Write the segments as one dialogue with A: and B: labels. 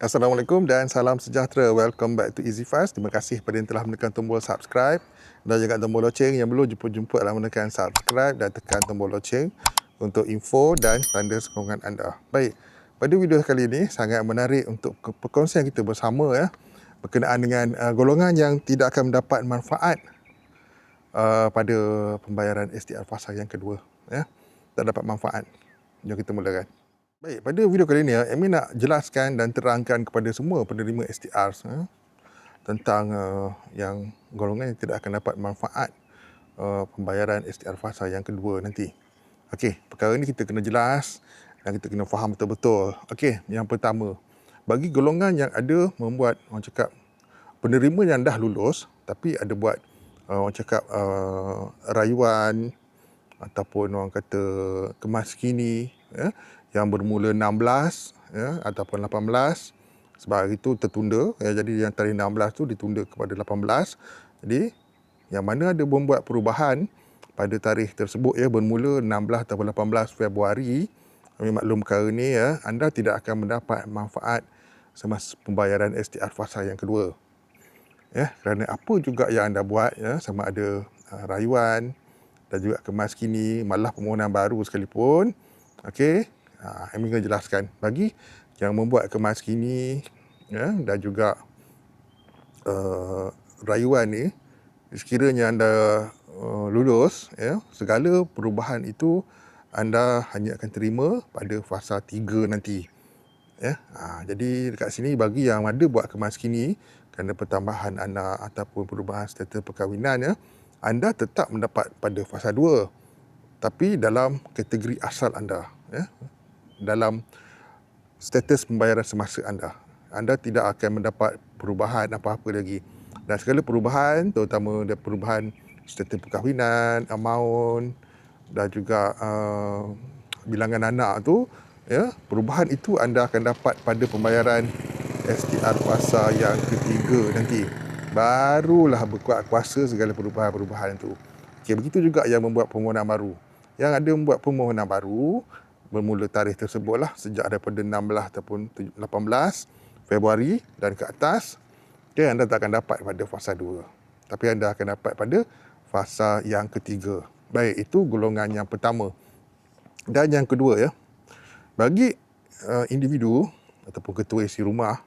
A: Assalamualaikum dan salam sejahtera. Welcome back to EasyFast. Terima kasih kepada yang telah menekan tombol subscribe dan juga tombol loceng. Yang belum jemput-jemputlah menekan subscribe dan tekan tombol loceng untuk info dan tanda sokongan anda. Baik, pada video kali ini sangat menarik untuk perkongsian kita bersama berkenaan dengan golongan yang tidak akan mendapat manfaat pada pembayaran STR fasa yang kedua. Tak dapat manfaat. Jom kita mulakan. Baik, pada video kali ini, Amin nak jelaskan dan terangkan kepada semua penerima STR tentang yang golongan yang tidak akan dapat manfaat pembayaran STR fasa yang kedua nanti. Okey, perkara ini kita kena jelas dan kita kena faham betul-betul. Okey, yang pertama, bagi golongan yang ada membuat, orang cakap, penerima yang dah lulus tapi ada buat, orang cakap, rayuan ataupun orang kata kemaskini, yang bermula 16 ataupun 18, sebab hari itu tertunda, jadi yang tarikh 16 tu ditunda kepada 18. Jadi yang mana ada membuat perubahan pada tarikh tersebut bermula 16 ataupun 18 Februari, kami maklum perkara ni anda tidak akan mendapat manfaat semasa pembayaran STR fasa yang kedua. Kerana apa juga yang anda buat, sama ada rayuan dan juga kemaskini, malah permohonan baru sekalipun, okey, Amin akan jelaskan. Bagi yang membuat kemaskini dan juga rayuan ni, sekiranya anda lulus, segala perubahan itu anda hanya akan terima pada fasa 3 nanti. Jadi dekat sini bagi yang ada buat kemaskini kerana pertambahan anak ataupun perubahan status perkahwinan, anda tetap mendapat pada fasa 2, tapi dalam kategori asal anda, dalam status pembayaran semasa anda. Anda tidak akan mendapat perubahan apa-apa lagi. Dan segala perubahan, terutama perubahan status perkahwinan, amaun dan juga bilangan anak tu, perubahan itu anda akan dapat pada pembayaran STR fasa yang ketiga nanti. Barulah berkuat kuasa segala perubahan-perubahan itu. Okey, begitu juga yang membuat permohonan baru. Yang ada membuat permohonan baru, bermula tarikh tersebutlah sejak daripada 16 ataupun 18 Februari dan ke atas, anda tak akan dapat pada fasa 2. Tapi anda akan dapat pada fasa yang ketiga. Baik, itu golongan yang pertama. Dan yang kedua, bagi individu ataupun ketua isi rumah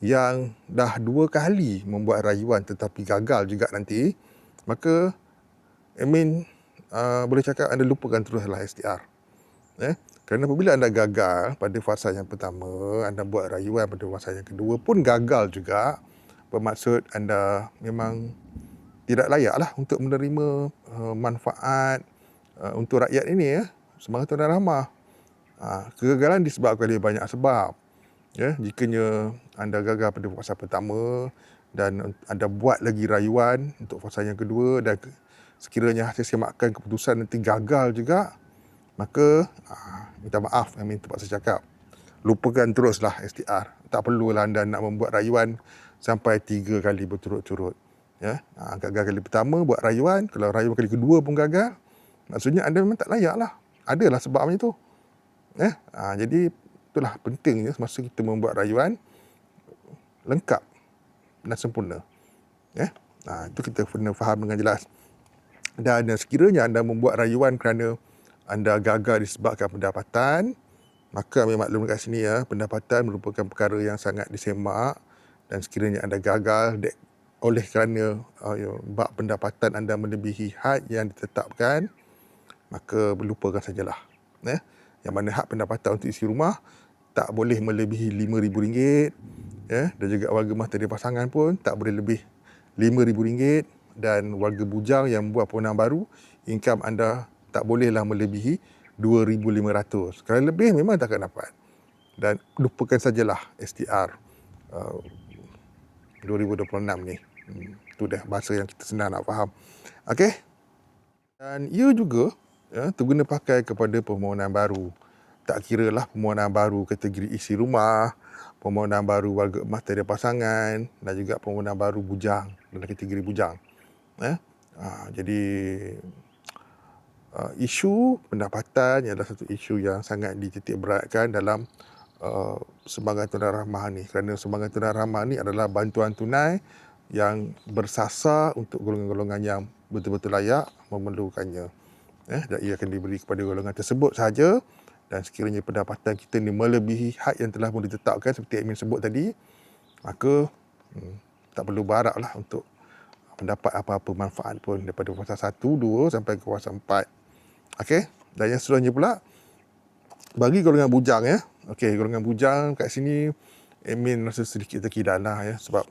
A: yang dah 2 kali membuat rayuan tetapi gagal juga nanti, maka Amin boleh cakap anda lupakan teruslah STR. Kerana apabila anda gagal pada fasa yang pertama, anda buat rayuan pada fasa yang kedua pun gagal juga, bermaksud anda memang tidak layaklah untuk menerima manfaat untuk rakyat ini, semangat tuan dan rahmah. Kegagalan disebabkan oleh banyak sebab. Jikanya anda gagal pada fasa pertama dan anda buat lagi rayuan untuk fasa yang kedua dan sekiranya hasil semakan keputusan nanti gagal juga, maka minta maaf, Amin terpaksa cakap, lupakan teruslah STR. Tak perlulah anda nak membuat rayuan sampai 3 kali berturut-turut. Gagal kali pertama buat rayuan, kalau rayuan kali kedua pun gagal, maksudnya anda memang tak layak lah. Adalah sebabnya tu. Jadi itulah pentingnya semasa kita membuat rayuan lengkap dan sempurna. Itu kita kena faham dengan jelas. Dan sekiranya anda membuat rayuan kerana anda gagal disebabkan pendapatan, maka ambil maklum kat sini pendapatan merupakan perkara yang sangat disemak, dan sekiranya anda gagal oleh kerana bab pendapatan anda melebihi had yang ditetapkan, maka lupakan sajalah. Yang mana had pendapatan untuk isi rumah tak boleh melebihi RM5,000, dan juga warga mas tadi pasangan pun tak boleh lebih RM5,000, dan warga bujang yang buat permohonan baru, income anda tak bolehlah melebihi RM2,500. Kalau lebih memang tak akan dapat. Dan lupakan sajalah STR 2026 ni. Itu dah bahasa yang kita senang nak faham. Okey? Dan ia juga terguna pakai kepada permohonan baru. Tak kira lah permohonan baru kategori isi rumah, permohonan baru warga emas tiada pasangan, dan juga permohonan baru bujang, dalam kategori bujang. Jadi isu pendapatan adalah satu isu yang sangat dititik beratkan dalam Sumbangan tunai rahmah ni, kerana sumbangan tunai rahmah ni adalah bantuan tunai yang bersasar untuk golongan-golongan yang betul-betul layak memerlukannya. Dan ia akan diberi kepada golongan tersebut sahaja, dan sekiranya pendapatan kita ni melebihi had yang telah pun ditetapkan seperti admin sebut tadi, maka tak perlu berharaplah untuk mendapat apa-apa manfaat pun daripada fasa 1, 2 sampai ke fasa 4. Okey, dan yang seterusnya pula bagi golongan bujang ya. Okey, golongan bujang kat sini admin rasa sedikit terkidan lah ya, sebab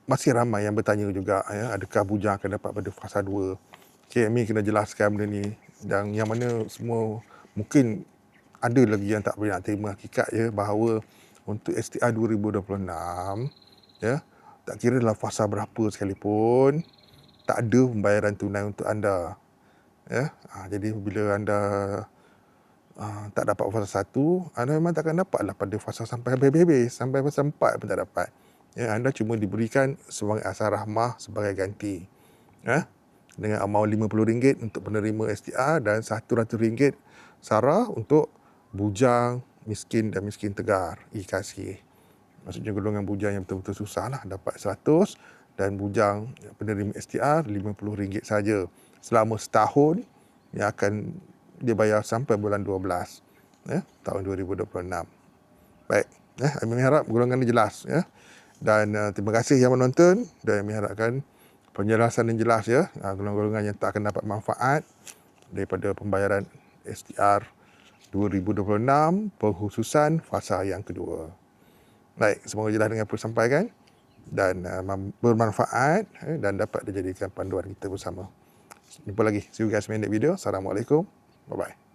A: masih ramai yang bertanya juga ya, adakah bujang akan dapat pada fasa 2. Okey, admin kena jelaskan benda ni, dan yang mana semua mungkin ada lagi yang tak boleh nak terima hakikat ya, bahawa untuk STR 2026 ya, tak kira dalam fasa berapa sekalipun, tak ada pembayaran tunai untuk anda ya. Jadi bila anda tak dapat fasa 1, anda memang takkan dapatlah pada fasa sampai habis-habis, sampai fasa 4 pun tak dapat ya. Anda cuma diberikan sebagai asal rahmah sebagai ganti ya, dengan amount RM50 untuk penerima STR dan RM100 SARA untuk bujang, miskin dan miskin tegar e-kasih. Maksudnya golongan bujang yang betul-betul susah lah dapat 100, dan bujang penerima STR RM50 saja selama setahun yang akan dia bayar sampai bulan 12 ya, tahun 2026. Baik, kami harap golongan ini jelas ya. Dan terima kasih yang menonton, dan kami harapkan penjelasan yang jelas ya, golongan-golongan yang tak akan dapat manfaat daripada pembayaran STR 2026 pengkhususan fasa yang kedua. Baik, semoga jelas dengan apa yang sampaikan dan bermanfaat dan dapat dijadikan panduan kita bersama. Jumpa lagi. See you guys in the next video. Assalamualaikum. Bye-bye.